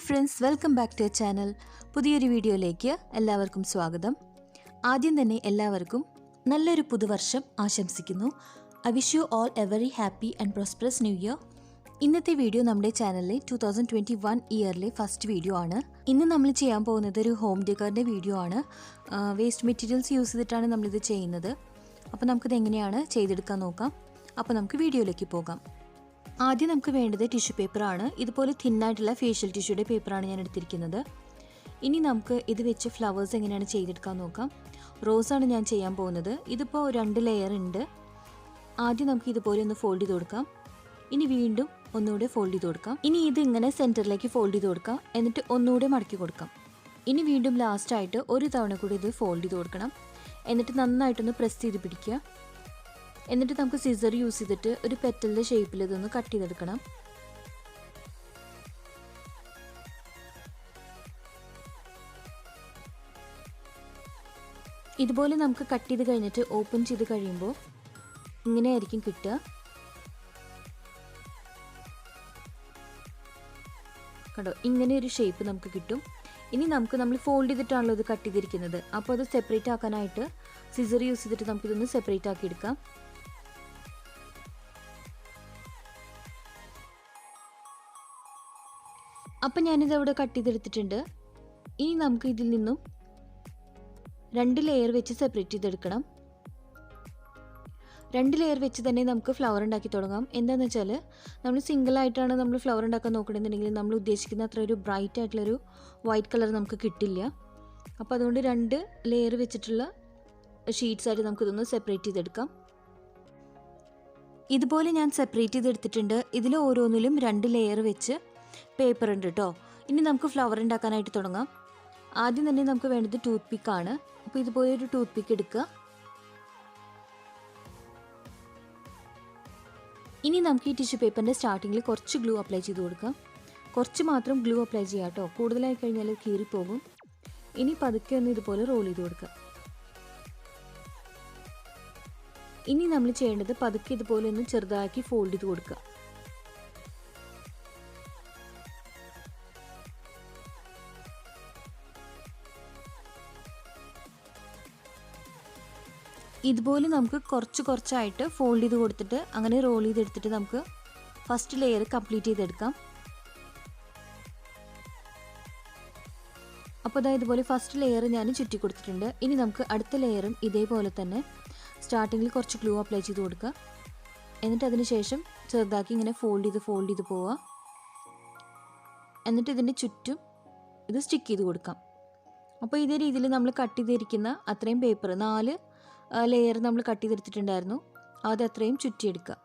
Hi friends, welcome back to channel. പുതിയൊരു വീഡിയോയിലേക്ക് എല്ലാവർക്കും സ്വാഗതം. ആദ്യം തന്നെ എല്ലാവർക്കും നല്ലൊരു പുതുവർഷം ആശംസിക്കുന്നു. I wish you all A very happy and prosperous new year. ഇന്നത്തെ വീഡിയോ നമ്മുടെ ചാനലിലെ 2021 ഇയറിലെ ഫസ്റ്റ് വീഡിയോ ആണ്. ഇന്ന് നമ്മൾ ചെയ്യാൻ പോകുന്നത് ഒരു ഹോം ഡെക്കറിൻ്റെ വീഡിയോ ആണ്. വേസ്റ്റ് മെറ്റീരിയൽസ് യൂസ് ചെയ്തിട്ടാണ് നമ്മളിത് ചെയ്യുന്നത്. അപ്പോൾ നമുക്കിത് എങ്ങനെയാണ് ചെയ്തെടുക്കാൻ നോക്കാം. അപ്പോൾ നമുക്ക് വീഡിയോയിലേക്ക് പോകാം. ആദ്യം നമുക്ക് വേണ്ടത് ടിഷ്യൂ പേപ്പറാണ്. ഇതുപോലെ തിന്നായിട്ടുള്ള ഫേഷ്യൽ ടിഷ്യൂയുടെ പേപ്പറാണ് ഞാൻ എടുത്തിരിക്കുന്നത്. ഇനി നമുക്ക് ഇത് വെച്ച് ഫ്ലവേഴ്സ് എങ്ങനെയാണ് ചെയ്തെടുക്കാൻ നോക്കാം. റോസാണ് ഞാൻ ചെയ്യാൻ പോകുന്നത്. ഇതിപ്പോൾ 2 ലെയർ ഉണ്ട്. ആദ്യം നമുക്ക് ഇതുപോലെ ഒന്ന് ഫോൾഡ് ചെയ്ത് കൊടുക്കാം. ഇനി വീണ്ടും ഒന്നുകൂടെ ഫോൾഡ് ചെയ്ത് കൊടുക്കാം. ഇനി ഇത് ഇങ്ങനെ സെൻറ്ററിലേക്ക് ഫോൾഡ് ചെയ്ത് കൊടുക്കാം. എന്നിട്ട് ഒന്നുകൂടെ മടക്കി കൊടുക്കാം. ഇനി വീണ്ടും ലാസ്റ്റായിട്ട് ഒരു തവണ കൂടി ഇത് ഫോൾഡ് ചെയ്ത് കൊടുക്കണം. എന്നിട്ട് നന്നായിട്ടൊന്ന് പ്രസ് ചെയ്ത് പിടിക്കുക. എന്നിട്ട് നമുക്ക് സിസർ യൂസ് ചെയ്തിട്ട് ഒരു പെറ്റലിൻ്റെ ഷേപ്പിൽ ഇതൊന്ന് കട്ട് ചെയ്തെടുക്കണം. ഇതുപോലെ നമുക്ക് കട്ട് ചെയ്ത് കഴിഞ്ഞിട്ട് ഓപ്പൺ ചെയ്ത് കഴിയുമ്പോൾ ഇങ്ങനെയായിരിക്കും കിട്ടുക. കണ്ടോ, ഇങ്ങനെ ഒരു ഷേപ്പ് നമുക്ക് കിട്ടും. ഇനി നമ്മൾ ഫോൾഡ് ചെയ്തിട്ടാണല്ലോ ഇത് കട്ട് ചെയ്തിരിക്കുന്നത്. അപ്പോൾ അത് സെപ്പറേറ്റ് ആക്കാനായിട്ട് സിസർ യൂസ് ചെയ്തിട്ട് നമുക്കിതൊന്ന് സെപ്പറേറ്റ് ആക്കി എടുക്കാം. അപ്പം ഞാനിത് അവിടെ കട്ട് ചെയ്തെടുത്തിട്ടുണ്ട്. ഇനി നമുക്ക് ഇതിൽ നിന്നും 2 ലെയർ വെച്ച് സെപ്പറേറ്റ് ചെയ്തെടുക്കണം. 2 ലെയർ വെച്ച് തന്നെ നമുക്ക് ഫ്ലവർ ഉണ്ടാക്കി തുടങ്ങാം. എന്താണെന്ന് വെച്ചാൽ നമ്മൾ സിംഗിളായിട്ടാണ് നമ്മൾ ഫ്ലവർ ഉണ്ടാക്കാൻ നോക്കണമെന്നുണ്ടെങ്കിൽ നമ്മൾ ഉദ്ദേശിക്കുന്ന അത്ര ഒരു ബ്രൈറ്റ് ആയിട്ടുള്ളൊരു വൈറ്റ് കളർ നമുക്ക് കിട്ടില്ല. അപ്പോൾ അതുകൊണ്ട് 2 ലെയർ വെച്ചിട്ടുള്ള ഷീറ്റ്സ് ആയിട്ട് നമുക്കിതൊന്ന് സെപ്പറേറ്റ് ചെയ്തെടുക്കാം. ഇതുപോലെ ഞാൻ സെപ്പറേറ്റ് ചെയ്തെടുത്തിട്ടുണ്ട്. ഇതിൽ ഓരോന്നിലും 2 ലെയർ വെച്ച് പേപ്പർ ഉണ്ട് കേട്ടോ. ഇനി നമുക്ക് ഫ്ലവർ ഉണ്ടാക്കാനായിട്ട് തുടങ്ങാം. ആദ്യം തന്നെ നമുക്ക് വേണ്ടത് ടൂത്ത് പിക്കാണ്. അപ്പോൾ ഇതുപോലെ ഒരു ടൂത്ത് പിക്ക് എടുക്കുക. ഇനി നമുക്ക് ഈ ടിഷ്യൂ പേപ്പറിൻ്റെ സ്റ്റാർട്ടിങ്ങിൽ കുറച്ച് ഗ്ലൂ അപ്ലൈ ചെയ്ത് കൊടുക്കാം. കുറച്ച് മാത്രം ഗ്ലൂ അപ്ലൈ ചെയ്യാം കേട്ടോ. കൂടുതലായി കഴിഞ്ഞാൽ കീറിപ്പോകും. ഇനി പതുക്കെ ഒന്ന് ഇതുപോലെ റോൾ ചെയ്ത് കൊടുക്കുക. ഇനി നമ്മൾ ചെയ്യേണ്ടത് പതുക്കെ ഇതുപോലെ ഒന്ന് ചെറുതാക്കി ഫോൾഡ് ചെയ്ത് കൊടുക്കുക. ഇതുപോലെ നമുക്ക് കുറച്ചായിട്ട് ഫോൾഡ് ചെയ്ത് കൊടുത്തിട്ട് അങ്ങനെ റോൾ ചെയ്തെടുത്തിട്ട് നമുക്ക് ഫസ്റ്റ് ലെയർ കംപ്ലീറ്റ് ചെയ്തെടുക്കാം. അപ്പോൾ അതായത് ഇതുപോലെ ഫസ്റ്റ് ലെയർ ഞാൻ ചുറ്റി കൊടുത്തിട്ടുണ്ട്. ഇനി നമുക്ക് അടുത്ത ലെയറും ഇതേപോലെ തന്നെ സ്റ്റാർട്ടിങ്ങിൽ കുറച്ച് ഗ്ലൂ അപ്ലൈ ചെയ്ത് കൊടുക്കുക. എന്നിട്ട് അതിന് ശേഷം ചെറുതാക്കി ഇങ്ങനെ ഫോൾഡ് ചെയ്ത് പോവുക. എന്നിട്ട് ഇതിൻ്റെ ചുറ്റും ഇത് സ്റ്റിക്ക് ചെയ്ത് കൊടുക്കാം. അപ്പോൾ ഇതേ രീതിയിൽ നമ്മൾ കട്ട് ചെയ്തിരിക്കുന്ന അത്രയും പേപ്പർ 4 ലെയർ നമ്മൾ കട്ട് ചെയ്തെടുത്തിട്ടുണ്ടായിരുന്നു. അത് അത്രയും ചുറ്റിയെടുക്കുക.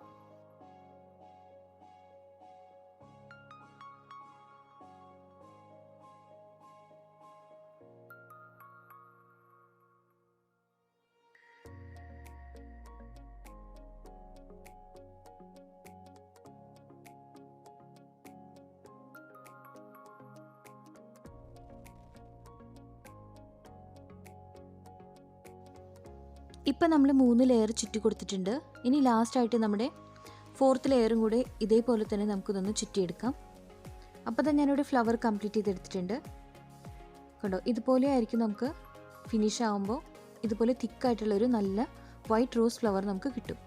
ഇപ്പം നമ്മൾ 3 ലെയർ ചുറ്റി കൊടുത്തിട്ടുണ്ട്. ഇനി ലാസ്റ്റായിട്ട് നമ്മുടെ 4th ലെയറും കൂടെ ഇതേപോലെ തന്നെ നമുക്കിതൊന്ന് ചുറ്റിയെടുക്കാം. അപ്പോൾ തന്നെ ഞാനിവിടെ ഫ്ലവർ കംപ്ലീറ്റ് ചെയ്തെടുത്തിട്ടുണ്ട്. കണ്ടോ, ഇതുപോലെ ആയിരിക്കും നമുക്ക് ഫിനിഷ് ആകുമ്പോൾ ഇതുപോലെ തിക്കായിട്ടുള്ളൊരു നല്ല വൈറ്റ് റോസ് ഫ്ലവർ നമുക്ക് കിട്ടും.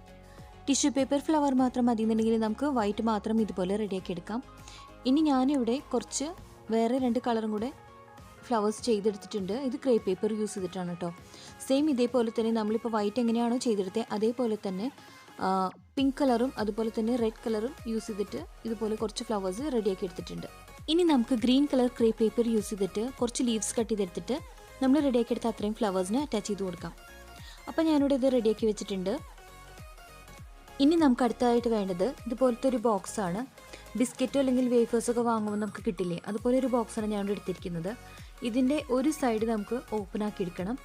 ടിഷ്യൂ പേപ്പർ ഫ്ലവർ മാത്രം മതി എന്നുണ്ടെങ്കിൽ നമുക്ക് വൈറ്റ് മാത്രം ഇതുപോലെ റെഡിയാക്കി എടുക്കാം. ഇനി ഞാനിവിടെ കുറച്ച് വേറെ 2 കളറും കൂടെ ഫ്ലവേഴ്സ് ചെയ്തെടുത്തിട്ടുണ്ട്. ഇത് ക്രേപ്പ് പേപ്പർ യൂസ് ചെയ്തിട്ടാണ് കേട്ടോ. സെയിം ഇതേപോലെ തന്നെ നമ്മളിപ്പോൾ വൈറ്റ് എങ്ങനെയാണോ ചെയ്തെടുത്തത് അതേപോലെ തന്നെ പിങ്ക് കളറും അതുപോലെ തന്നെ റെഡ് കളറും യൂസ് ചെയ്തിട്ട് ഇതുപോലെ കുറച്ച് ഫ്ലവേഴ്സ് റെഡിയാക്കി എടുത്തിട്ടുണ്ട്. ഇനി നമുക്ക് green colour crepe paper use ചെയ്തിട്ട് കുറച്ച് ലീവ്സ് കട്ട് ചെയ്തെടുത്തിട്ട് നമ്മൾ റെഡിയാക്കി എടുത്ത അത്രയും ഫ്ലവേഴ്സിന് അറ്റാച്ച് ചെയ്ത് കൊടുക്കാം. അപ്പോൾ ഞാനിവിടെ ഇത് റെഡിയാക്കി വെച്ചിട്ടുണ്ട്. ഇനി നമുക്ക് അടുത്തതായിട്ട് വേണ്ടത് ഇതുപോലത്തെ ഒരു ബോക്സാണ്. ബിസ്ക്കറ്റോ അല്ലെങ്കിൽ വേഫേഴ്സൊക്കെ വാങ്ങുമ്പോൾ നമുക്ക് കിട്ടില്ലേ, അതുപോലെ ഒരു ബോക്സാണ് ഞാനിവിടെ എടുത്തിരിക്കുന്നത്. ഇതിൻ്റെ ഒരു സൈഡ് നമുക്ക് ഓപ്പൺ ആക്കി എടുക്കണം.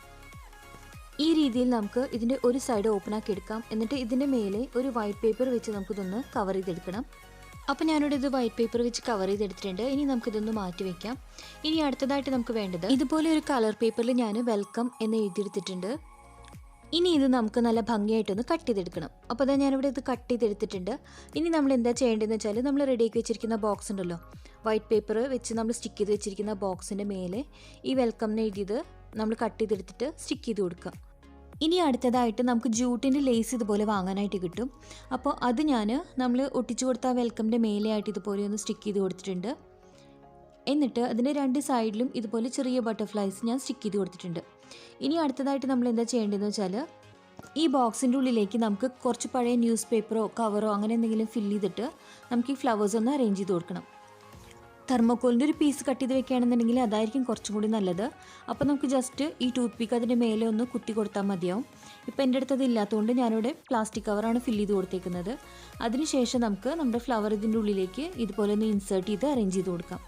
ഈ രീതിയിൽ നമുക്ക് ഇതിൻ്റെ ഒരു സൈഡ് ഓപ്പൺ ആക്കി എടുക്കാം. എന്നിട്ട് ഇതിൻ്റെ മേലെ ഒരു വൈറ്റ് പേപ്പർ വെച്ച് നമുക്കിതൊന്ന് കവർ ചെയ്തെടുക്കണം. അപ്പോൾ ഞാനിവിടെ ഇത് വൈറ്റ് പേപ്പർ വെച്ച് കവർ ചെയ്തെടുത്തിട്ടുണ്ട്. ഇനി നമുക്കിതൊന്ന് മാറ്റി വയ്ക്കാം. ഇനി അടുത്തതായിട്ട് നമുക്ക് വേണ്ടത് ഇതുപോലെ ഒരു കളർ പേപ്പറിൽ ഞാൻ വെൽക്കം എന്ന് എഴുതിയെടുത്തിട്ടുണ്ട്. ഇനി ഇത് നമുക്ക് നല്ല ഭംഗിയായിട്ടൊന്ന് കട്ട് ചെയ്തെടുക്കണം. അപ്പോൾ അതാ ഞാനിവിടെ ഇത് കട്ട് ചെയ്തെടുത്തിട്ടുണ്ട്. ഇനി നമ്മൾ എന്താ ചെയ്യേണ്ടതെന്ന് വെച്ചാൽ നമ്മൾ റെഡിയാക്കി വെച്ചിരിക്കുന്ന ബോക്സ് ഉണ്ടല്ലോ, വൈറ്റ് പേപ്പർ വെച്ച് നമ്മൾ സ്റ്റിക്ക് ചെയ്ത് വെച്ചിരിക്കുന്ന ബോക്സിൻ്റെ മേലെ ഈ വെൽക്കം എന്ന് എഴുതിയത് നമ്മൾ കട്ട് ചെയ്തെടുത്തിട്ട് സ്റ്റിക്ക് ചെയ്ത് കൊടുക്കുക. ഇനി അടുത്തതായിട്ട് നമുക്ക് ജൂട്ടിൻ്റെ ലേസ് ഇതുപോലെ വാങ്ങാനായിട്ട് കിട്ടും. അപ്പോൾ അത് നമ്മൾ ഒട്ടിച്ചു കൊടുത്ത വെൽക്കമിൻ്റെ മേലെയായിട്ട് ഇതുപോലെ ഒന്ന് സ്റ്റിക്ക് ചെയ്ത് കൊടുത്തിട്ടുണ്ട്. എന്നിട്ട് അതിൻ്റെ 2 സൈഡിലും ഇതുപോലെ ചെറിയ ബട്ടർഫ്ലൈസ് ഞാൻ സ്റ്റിക്ക് ചെയ്ത് കൊടുത്തിട്ടുണ്ട്. ഇനി അടുത്തതായിട്ട് നമ്മൾ എന്താ ചെയ്യേണ്ടതെന്ന് വെച്ചാൽ ഈ ബോക്സിൻ്റെ ഉള്ളിലേക്ക് നമുക്ക് കുറച്ച് പഴയ ന്യൂസ് പേപ്പറോ കവറോ അങ്ങനെ എന്തെങ്കിലും ഫില്ല് ചെയ്തിട്ട് നമുക്ക് ഈ ഫ്ലവേഴ്സ് ഒന്ന് അറേഞ്ച് ചെയ്ത് കൊടുക്കണം. തെർമോക്കോളിൻ്റെ ഒരു പീസ് കട്ട് ചെയ്ത് വെക്കുകയാണെന്നുണ്ടെങ്കിൽ അതായിരിക്കും കുറച്ചും കൂടി നല്ലത്. അപ്പോൾ നമുക്ക് ജസ്റ്റ് ഈ ടൂത്ത് പിക്ക് അതിൻ്റെ മേലെ ഒന്ന് കുത്തി കൊടുത്താൽ മതിയാവും. ഇപ്പോൾ എൻ്റെ അടുത്ത് അതില്ലാത്തതുകൊണ്ട് ഞാനിവിടെ പ്ലാസ്റ്റിക് കവറാണ് ഫില്ല് ചെയ്ത് കൊടുത്തേക്കുന്നത്. അതിനുശേഷം നമുക്ക് നമ്മുടെ ഫ്ലവർ ഇതിൻ്റെ ഉള്ളിലേക്ക് ഇതുപോലെ ഒന്ന് ഇൻസേർട്ട് ചെയ്ത് അറേഞ്ച് ചെയ്ത് കൊടുക്കാം.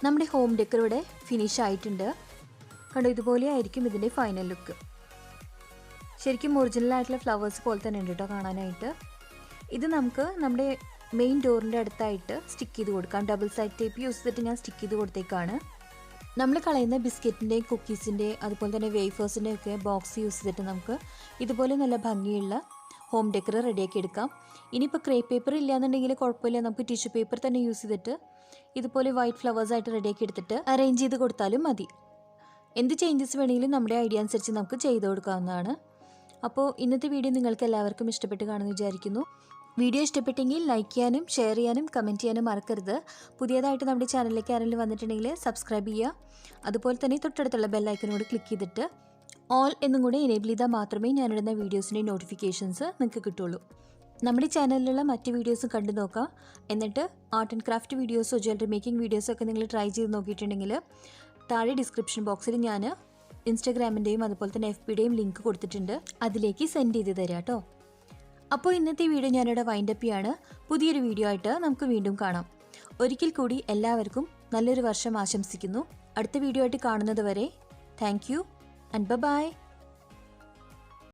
നമ്മുടെ ഹോം ഡെക്കർ ഇവിടെ ഫിനിഷ് ആയിട്ടുണ്ട്. കണ്ടോ, ഇതുപോലെ ആയിരിക്കും ഇതിൻ്റെ ഫൈനൽ ലുക്ക്. ശരിക്കും ഒറിജിനൽ ആയിട്ടുള്ള ഫ്ലവേഴ്സ് പോലെ തന്നെ ഉണ്ട് കേട്ടോ കാണാനായിട്ട്. ഇത് നമുക്ക് നമ്മുടെ മെയിൻ ഡോറിൻ്റെ അടുത്തായിട്ട് സ്റ്റിക്ക് ചെയ്ത് കൊടുക്കാം. ഡബിൾ സൈഡ് ടേപ്പ് യൂസ് ചെയ്തിട്ട് ഞാൻ സ്റ്റിക്ക് ചെയ്ത് കൊടുത്തേക്കാണ്. നമ്മൾ കളയുന്ന ബിസ്ക്കറ്റിൻ്റെയും കുക്കീസിൻ്റെ അതുപോലെ തന്നെ വേഫേഴ്സിൻ്റെ ഒക്കെ ബോക്സ് യൂസ് ചെയ്തിട്ട് നമുക്ക് ഇതുപോലെ നല്ല ഭംഗിയുള്ള ഹോം ഡെക്കർ റെഡിയാക്കി എടുക്കാം. ഇനിയിപ്പോൾ ക്രേപ്പ് പേപ്പർ ഇല്ലയെന്നുണ്ടെങ്കിൽ കുഴപ്പമില്ല, നമുക്ക് ടിഷ്യൂ പേപ്പർ തന്നെ യൂസ് ചെയ്തിട്ട് ഇതുപോലെ വൈറ്റ് ഫ്ലവേഴ്സായിട്ട് റെഡിയാക്കി എടുത്തിട്ട് അറേഞ്ച് ചെയ്ത് കൊടുത്താലും മതി. എന്ത് ചേഞ്ചസ് വേണമെങ്കിലും നമ്മുടെ ഐഡിയ അനുസരിച്ച് നമുക്ക് ചെയ്ത് കൊടുക്കാവുന്നതാണ്. അപ്പോൾ ഇന്നത്തെ വീഡിയോ നിങ്ങൾക്ക് എല്ലാവർക്കും ഇഷ്ടപ്പെട്ട് കാണുമെന്ന് വിചാരിക്കുന്നു. വീഡിയോ ഇഷ്ടപ്പെട്ടെങ്കിൽ ലൈക്ക് ചെയ്യാനും ഷെയർ ചെയ്യാനും കമൻറ്റ് ചെയ്യാനും മറക്കരുത്. പുതിയതായിട്ട് നമ്മുടെ ചാനലിലേക്ക് ആരെങ്കിലും വന്നിട്ടുണ്ടെങ്കിൽ സബ്സ്ക്രൈബ് ചെയ്യുക. അതുപോലെ തന്നെ തൊട്ടടുത്തുള്ള ബെല്ലൈക്കനോട് ക്ലിക്ക് ചെയ്തിട്ട് ഓൾ എന്നും കൂടെ എനേബിൾ ചെയ്താൽ മാത്രമേ ഞാനിടുന്ന വീഡിയോസിൻ്റെ നോട്ടിഫിക്കേഷൻസ് നിങ്ങൾക്ക് കിട്ടുള്ളൂ. നമ്മുടെ ചാനലിലുള്ള മറ്റ് വീഡിയോസ് കണ്ടു നോക്കാം. എന്നിട്ട് ആർട്ട് ആൻഡ് ക്രാഫ്റ്റ് വീഡിയോസോ ജ്വല്ലറി മേക്കിംഗ് വീഡിയോസൊക്കെ നിങ്ങൾ ട്രൈ ചെയ്ത് നോക്കിയിട്ടുണ്ടെങ്കിൽ താഴെ ഡിസ്ക്രിപ്ഷൻ ബോക്സിൽ ഞാൻ ഇൻസ്റ്റാഗ്രാമിൻ്റെയും അതുപോലെ തന്നെ FBയുടെയും ലിങ്ക് കൊടുത്തിട്ടുണ്ട്. അതിലേക്ക് സെൻഡ് ചെയ്ത് തരാം കേട്ടോ. അപ്പോൾ ഇന്നത്തെ വീഡിയോ ഞാനിവിടെ വൈൻഡപ്പ് ചെയ്യാണ്. പുതിയൊരു വീഡിയോ ആയിട്ട് നമുക്ക് വീണ്ടും കാണാം. ഒരിക്കൽ കൂടി എല്ലാവർക്കും നല്ലൊരു വർഷം ആശംസിക്കുന്നു. അടുത്ത വീഡിയോ ആയിട്ട് കാണുന്നത് വരെ താങ്ക് യു ആൻഡ് ബൈ.